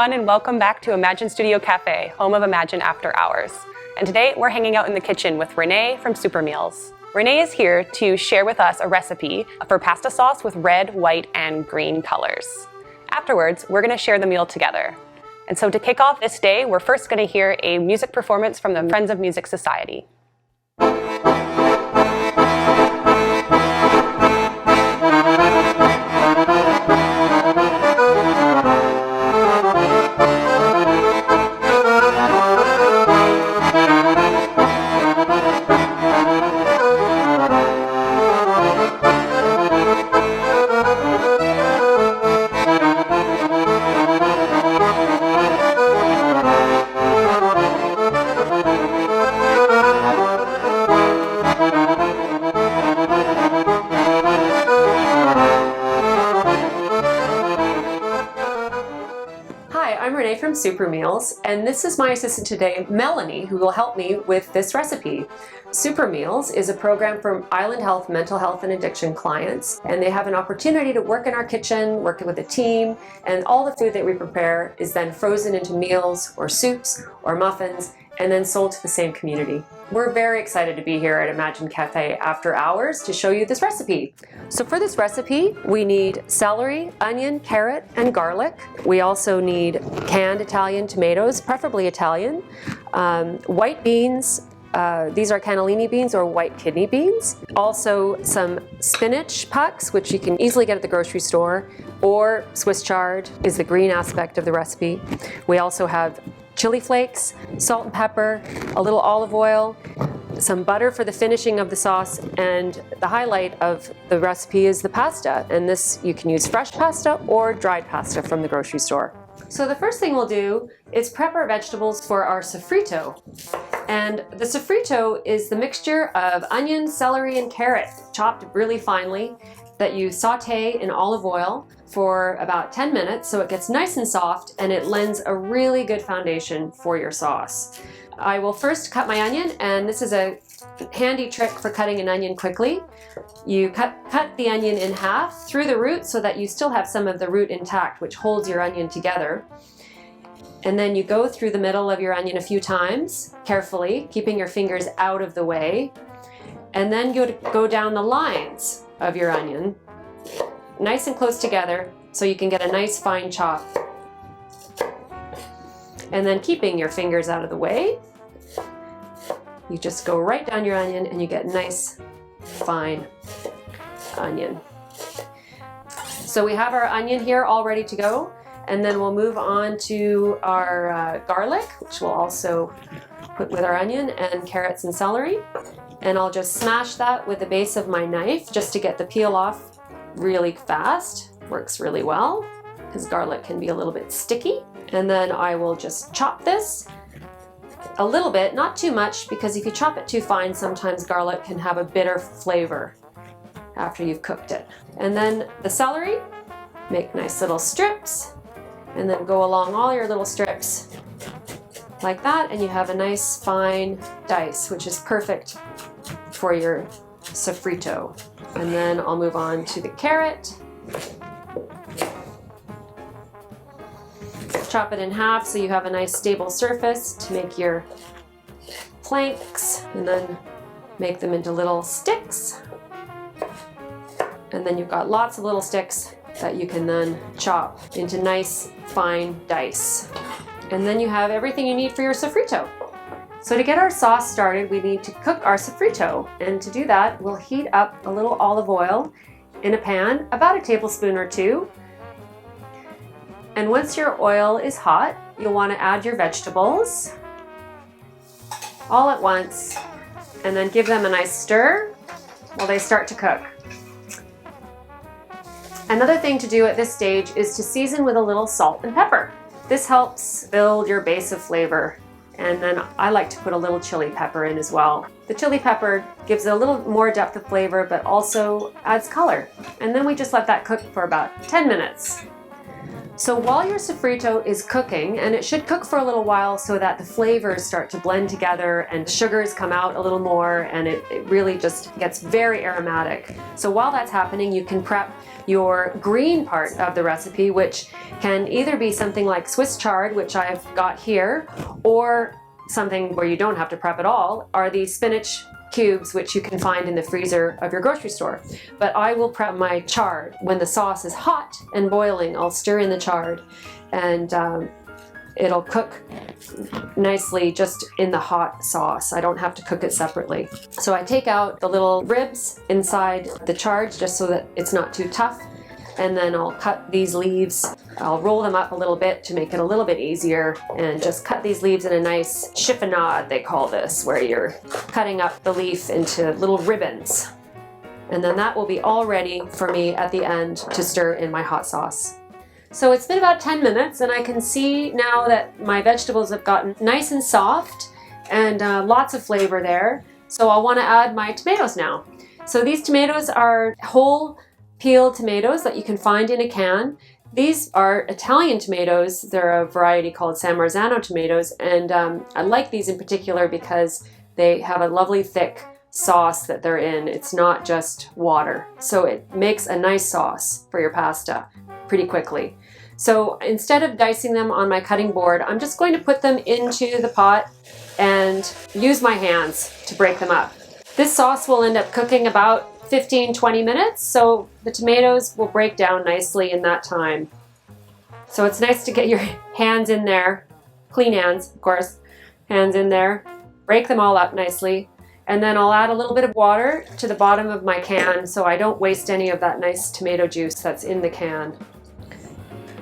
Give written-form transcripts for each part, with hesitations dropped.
everyone, and welcome back to Imagine Studio Cafe, home of Imagine After Hours. And today we're hanging out in the kitchen with Renee from Super Meals. Renee is here to share with us a recipe for pasta sauce with red, white, and green colors. Afterwards, we're going to share the meal together. And so to kick off this day, we're first going to hear a music performance from the Friends of Music Society. I'm Renee from Super Meals, and this is my assistant today, Melanie, who will help me with this recipe. Super Meals is a program for Island Health, mental health, and addiction clients, and they have an opportunity to work in our kitchen, working with a team, and all the food that we prepare is then frozen into meals or soups or muffins and then sold to the same community. We're very excited to be here at Imagine Cafe After Hours to show you this recipe. So for this recipe, we need celery, onion, carrot, and garlic. We also need canned Italian tomatoes, preferably Italian, white beans, these are cannellini beans or white kidney beans. Also some spinach pucks, which you can easily get at the grocery store, or Swiss chard is the green aspect of the recipe. We also have chili flakes, salt and pepper, a little olive oil, some butter for the finishing of the sauce, and the highlight of the recipe is the pasta. And this, you can use fresh pasta or dried pasta from the grocery store. So the first thing we'll do is prep our vegetables for our sofrito. And the sofrito is the mixture of onion, celery, and carrot chopped really finely that you saute in olive oil for about 10 minutes so it gets nice and soft and it lends a really good foundation for your sauce. I will first cut my onion, and this is a handy trick for cutting an onion quickly. You cut the onion in half through the root so that you still have some of the root intact, which holds your onion together. And then you go through the middle of your onion a few times, carefully, keeping your fingers out of the way. And then you go down the lines of your onion, nice and close together, so you can get a nice fine chop. And then keeping your fingers out of the way, you just go right down your onion and you get nice, fine onion. So we have our onion here all ready to go, and then we'll move on to our garlic, which we'll also put with our onion, and carrots and celery. And I'll just smash that with the base of my knife just to get the peel off really fast. Works really well because garlic can be a little bit sticky. And then I will just chop this a little bit, not too much, because if you chop it too fine, sometimes garlic can have a bitter flavor after you've cooked it. And then the celery, make nice little strips, and then go along all your little strips like that, and you have a nice fine dice, which is perfect for your sofrito. And then I'll move on to the carrot. Chop it in half so you have a nice stable surface to make your planks, and then make them into little sticks. And then you've got lots of little sticks that you can then chop into nice fine dice. And then you have everything you need for your sofrito. So to get our sauce started, we need to cook our sofrito. And to do that, we'll heat up a little olive oil in a pan, about a tablespoon or two. And once your oil is hot, you'll want to add your vegetables all at once, and then give them a nice stir while they start to cook. Another thing to do at this stage is to season with a little salt and pepper. This helps build your base of flavor. And then I like to put a little chili pepper in as well. The chili pepper gives it a little more depth of flavor, but also adds color. And then we just let that cook for about 10 minutes. So while your sofrito is cooking, and it should cook for a little while so that the flavors start to blend together and the sugars come out a little more, and it really just gets very aromatic. So while that's happening, you can prep your green part of the recipe, which can either be something like Swiss chard, which I've got here, or something where you don't have to prep at all, are these spinach cubes, which you can find in the freezer of your grocery store. But I will prep my chard. When the sauce is hot and boiling, I'll stir in the chard, and it'll cook nicely just in the hot sauce. I don't have to cook it separately. So I take out the little ribs inside the chard just so that it's not too tough, and then I'll cut these leaves. I'll roll them up a little bit to make it a little bit easier, and just cut these leaves in a nice chiffonade, they call this, where you're cutting up the leaf into little ribbons. And then that will be all ready for me at the end to stir in my hot sauce. So it's been about 10 minutes, and I can see now that my vegetables have gotten nice and soft and lots of flavor there. So I'll want to add my tomatoes now. So these tomatoes are whole peeled tomatoes that you can find in a can. These are Italian tomatoes. They're a variety called San Marzano tomatoes, and I like these in particular because they have a lovely thick sauce that they're in. It's not just water, so it makes a nice sauce for your pasta pretty quickly. So instead of dicing them on my cutting board, I'm just going to put them into the pot and use my hands to break them up. This sauce will end up cooking about 15-20 minutes, so the tomatoes will break down nicely in that time. So it's nice to get your hands in there, clean hands, of course, hands in there, break them all up nicely, and then I'll add a little bit of water to the bottom of my can so I don't waste any of that nice tomato juice that's in the can.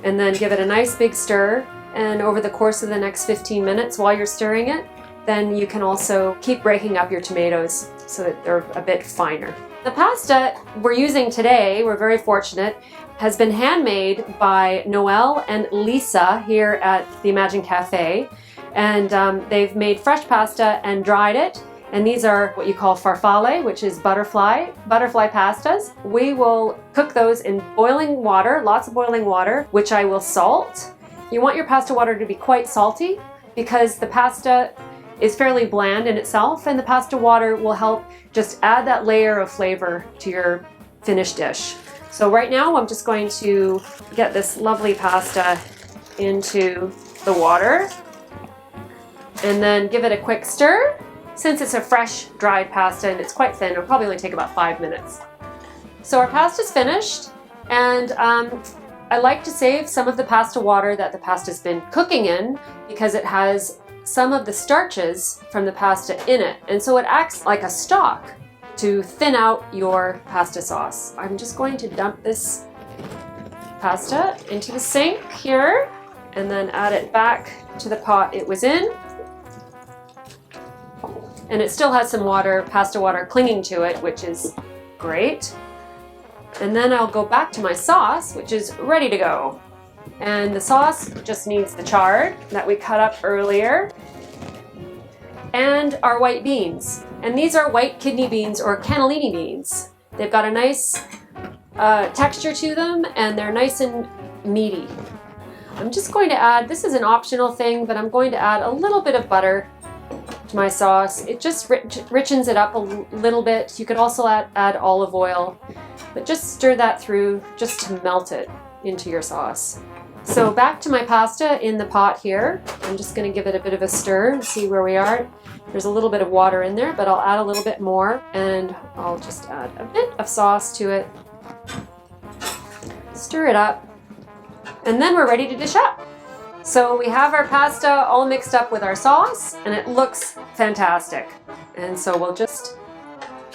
And then give it a nice big stir, and over the course of the next 15 minutes while you're stirring it, then you can also keep breaking up your tomatoes so that they're a bit finer. The pasta we're using today, we're very fortunate, has been handmade by Noelle and Lisa here at the Imagine Cafe. And they've made fresh pasta and dried it. And these are what you call farfalle, which is butterfly pastas. We will cook those in boiling water, lots of boiling water, which I will salt. You want your pasta water to be quite salty because the pasta is fairly bland in itself, and the pasta water will help just add that layer of flavor to your finished dish. So right now I'm just going to get this lovely pasta into the water and then give it a quick stir. Since it's a fresh dried pasta and it's quite thin, it'll probably only take about 5 minutes. So our pasta's finished, and I like to save some of the pasta water that the pasta's been cooking in because it has some of the starches from the pasta in it, and so it acts like a stock to thin out your pasta sauce. I'm just going to dump this pasta into the sink here and then add it back to the pot it was in. And it still has some water, pasta water clinging to it, which is great. And then I'll go back to my sauce, which is ready to go. And the sauce just needs the chard that we cut up earlier and our white beans. And these are white kidney beans or cannellini beans. They've got a nice texture to them, and they're nice and meaty. I'm just going to add, this is an optional thing, but I'm going to add a little bit of butter to my sauce. It just richens it up a little bit. You could also add olive oil, but just stir that through just to melt it into your sauce. So back to my pasta in the pot here. I'm just going to give it a bit of a stir and see where we are. There's a little bit of water in there, but I'll add a little bit more, and I'll just add a bit of sauce to it. Stir it up, and then we're ready to dish up. So we have our pasta all mixed up with our sauce, and it looks fantastic. And so we'll just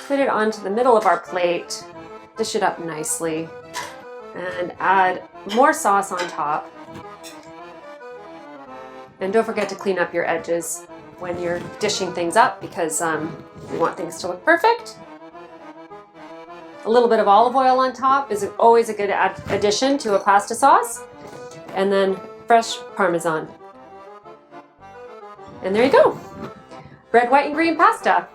put it onto the middle of our plate, dish it up nicely, and add more sauce on top. And don't forget to clean up your edges when you're dishing things up, because we want things to look perfect. A little bit of olive oil on top is always a good addition to a pasta sauce. And then fresh Parmesan. And there you go. Red, white, and green pasta.